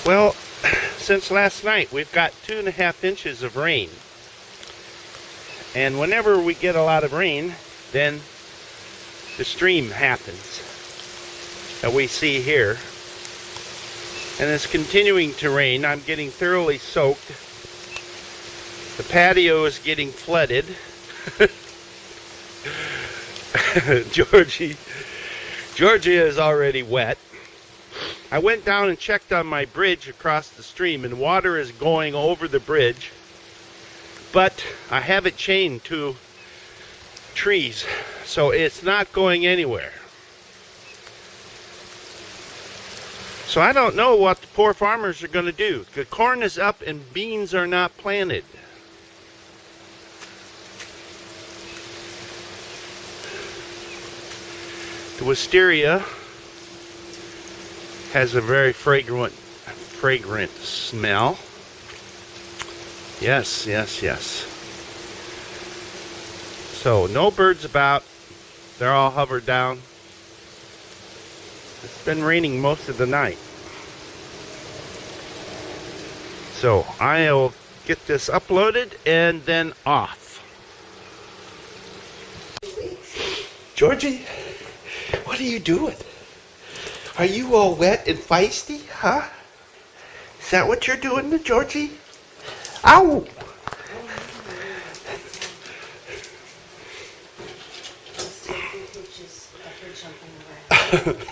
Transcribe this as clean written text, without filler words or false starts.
Well, since last night we've got 2.5 inches of rain. And whenever we get a lot of rain, then the stream happens that we see here. And it's continuing to rain. I'm getting thoroughly soaked. The patio is getting flooded. Georgia is already wet. I went down and checked on my bridge across the stream, and water is going over the bridge, but I have it chained to trees, so it's not going anywhere. So I don't know what the poor farmers are going to do. The corn is up and beans are not planted. The wisteria has a very fragrant smell. Yes, yes, yes. So no birds about. They're all hovered down. It's been raining most of the night. So I'll get this uploaded and then off. Georgie, what are you doing? Are you all wet and feisty, huh? Is that what you're doing to Georgie? Ow! I've heard something.